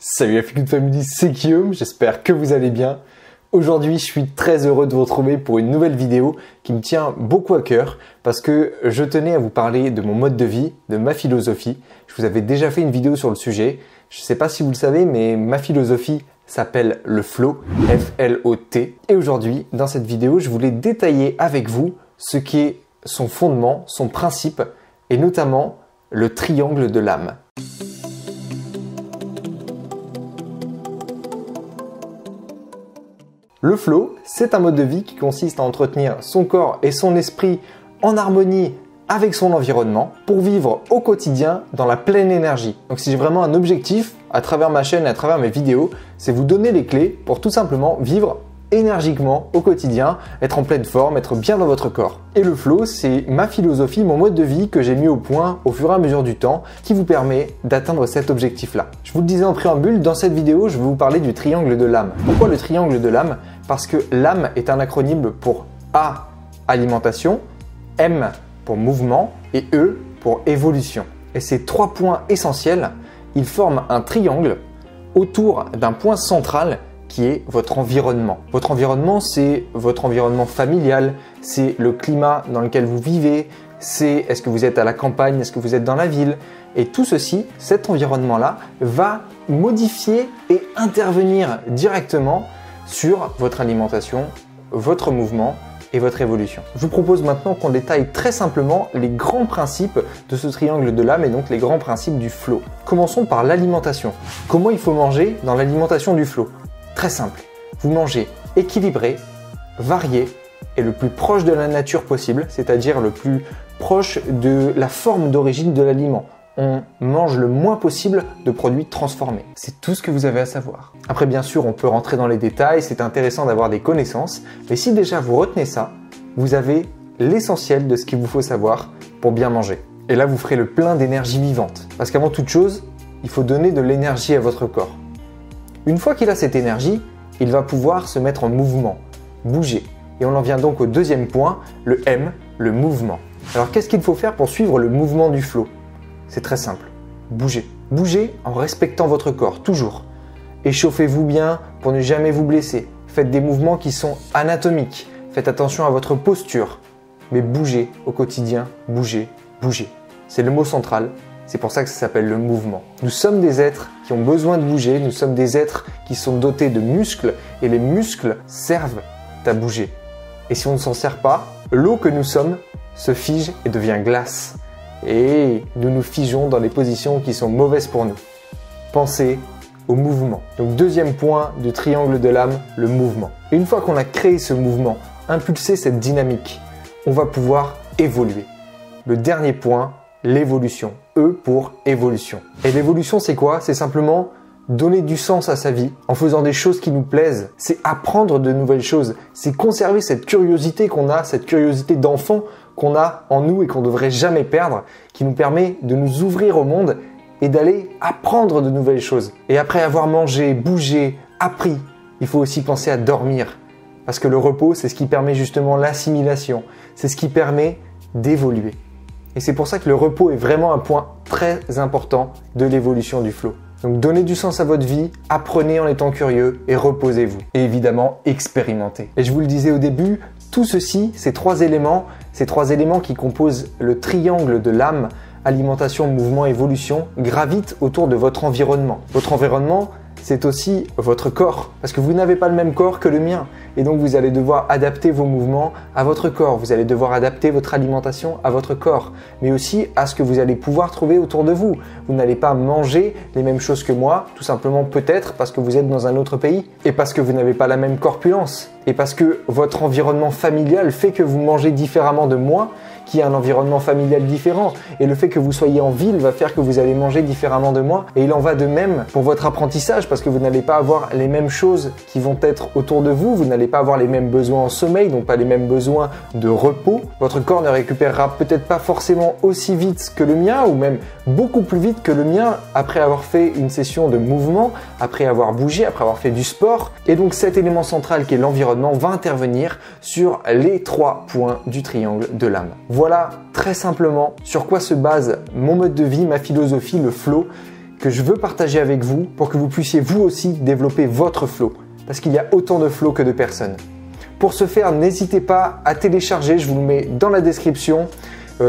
Salut la Feel Good Family, c'est Guillaume, j'espère que vous allez bien. Aujourd'hui, je suis très heureux de vous retrouver pour une nouvelle vidéo qui me tient beaucoup à cœur parce que je tenais à vous parler de mon mode de vie, de ma philosophie. Je vous avais déjà fait une vidéo sur le sujet. Je ne sais pas si vous le savez, mais ma philosophie s'appelle le flow, F-L-O-T. Et aujourd'hui, dans cette vidéo, je voulais détailler avec vous ce qui est son fondement, son principe et notamment le triangle de l'âme. Le flow, c'est un mode de vie qui consiste à entretenir son corps et son esprit en harmonie avec son environnement pour vivre au quotidien dans la pleine énergie. Donc si j'ai vraiment un objectif à travers ma chaîne et à travers mes vidéos, c'est vous donner les clés pour tout simplement vivre énergiquement au quotidien, être en pleine forme, être bien dans votre corps. Et le flow, c'est ma philosophie, mon mode de vie que j'ai mis au point au fur et à mesure du temps qui vous permet d'atteindre cet objectif-là. Je vous le disais en préambule, dans cette vidéo, je vais vous parler du triangle de l'âme. Pourquoi le triangle de l'âme? Parce que l'âme est un acronyme pour A, alimentation, M pour mouvement et E pour évolution. Et ces trois points essentiels, ils forment un triangle autour d'un point central qui est votre environnement. Votre environnement, c'est votre environnement familial, c'est le climat dans lequel vous vivez, c'est est-ce que vous êtes à la campagne, est-ce que vous êtes dans la ville. Et tout ceci, cet environnement-là, va modifier et intervenir directement sur votre alimentation, votre mouvement et votre évolution. Je vous propose maintenant qu'on détaille très simplement les grands principes de ce triangle de l'âme et donc les grands principes du flow. Commençons par l'alimentation. Comment il faut manger dans l'alimentation du flow? Très simple, vous mangez équilibré, varié et le plus proche de la nature possible, c'est-à-dire le plus proche de la forme d'origine de l'aliment. On mange le moins possible de produits transformés. C'est tout ce que vous avez à savoir. Après, bien sûr, on peut rentrer dans les détails, c'est intéressant d'avoir des connaissances, mais si déjà vous retenez ça, vous avez l'essentiel de ce qu'il vous faut savoir pour bien manger. Et là, vous ferez le plein d'énergie vivante. Parce qu'avant toute chose, il faut donner de l'énergie à votre corps. Une fois qu'il a cette énergie, il va pouvoir se mettre en mouvement, bouger. Et on en vient donc au deuxième point, le M, le mouvement. Alors qu'est-ce qu'il faut faire pour suivre le mouvement du flow? C'est très simple, bougez. Bougez en respectant votre corps, toujours. Échauffez-vous bien pour ne jamais vous blesser. Faites des mouvements qui sont anatomiques. Faites attention à votre posture. Mais bougez au quotidien, bougez, bougez. C'est le mot central. C'est pour ça que ça s'appelle le mouvement. Nous sommes des êtres qui ont besoin de bouger, nous sommes des êtres qui sont dotés de muscles et les muscles servent à bouger. Et si on ne s'en sert pas, l'eau que nous sommes se fige et devient glace. Et nous nous figeons dans des positions qui sont mauvaises pour nous. Pensez au mouvement. Donc deuxième point du triangle de l'âme, le mouvement. Et une fois qu'on a créé ce mouvement, impulsé cette dynamique, on va pouvoir évoluer. Le dernier point, l'évolution. E pour évolution. Et l'évolution, c'est quoi? C'est simplement donner du sens à sa vie en faisant des choses qui nous plaisent. C'est apprendre de nouvelles choses. C'est conserver cette curiosité qu'on a, cette curiosité d'enfant qu'on a en nous et qu'on ne devrait jamais perdre, qui nous permet de nous ouvrir au monde et d'aller apprendre de nouvelles choses. Et après avoir mangé, bougé, appris, il faut aussi penser à dormir. Parce que le repos, c'est ce qui permet justement l'assimilation. C'est ce qui permet d'évoluer. Et c'est pour ça que le repos est vraiment un point très important de l'évolution du flow. Donc donnez du sens à votre vie, apprenez en étant curieux et reposez-vous. Et évidemment, expérimentez. Et je vous le disais au début, tout ceci, ces trois éléments qui composent le triangle de l'âme, alimentation, mouvement, évolution, gravitent autour de votre environnement. Votre environnement, c'est aussi votre corps, parce que vous n'avez pas le même corps que le mien. Et donc vous allez devoir adapter vos mouvements à votre corps, vous allez devoir adapter votre alimentation à votre corps, mais aussi à ce que vous allez pouvoir trouver autour de vous. Vous n'allez pas manger les mêmes choses que moi, tout simplement peut-être parce que vous êtes dans un autre pays, et parce que vous n'avez pas la même corpulence, et parce que votre environnement familial fait que vous mangez différemment de moi, qui a un environnement familial différent. Et le fait que vous soyez en ville va faire que vous allez manger différemment de moi. Et il en va de même pour votre apprentissage parce que vous n'allez pas avoir les mêmes choses qui vont être autour de vous. Vous n'allez pas avoir les mêmes besoins en sommeil, donc pas les mêmes besoins de repos. Votre corps ne récupérera peut-être pas forcément aussi vite que le mien ou même beaucoup plus vite que le mien après avoir fait une session de mouvement, après avoir bougé, après avoir fait du sport. Et donc cet élément central qui est l'environnement va intervenir sur les 3 points du triangle de l'âme. Voilà très simplement sur quoi se base mon mode de vie, ma philosophie, le flow. que je veux partager avec vous pour que vous puissiez vous aussi développer votre flow. Parce qu'il y a autant de flow que de personnes. Pour ce faire, n'hésitez pas à télécharger, je vous le mets dans la description.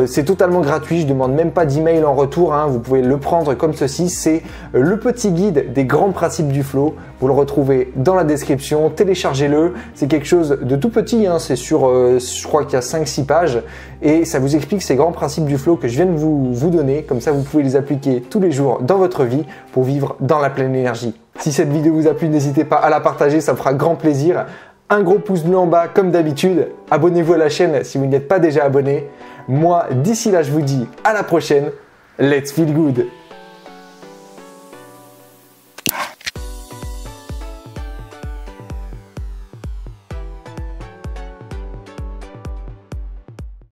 C'est totalement gratuit, je ne demande même pas d'email en retour, hein. Vous pouvez le prendre comme ceci, c'est le petit guide des grands principes du flow. Vous le retrouvez dans la description, téléchargez-le, c'est quelque chose de tout petit, hein. C'est sur, je crois qu'il y a 5-6 pages et ça vous explique ces grands principes du flow que je viens de vous donner, comme ça vous pouvez les appliquer tous les jours dans votre vie pour vivre dans la pleine énergie. Si cette vidéo vous a plu, n'hésitez pas à la partager, ça me fera grand plaisir. Un gros pouce bleu en bas comme d'habitude, abonnez-vous à la chaîne si vous n'êtes pas déjà abonné. Moi, d'ici là, je vous dis à la prochaine. Let's feel good!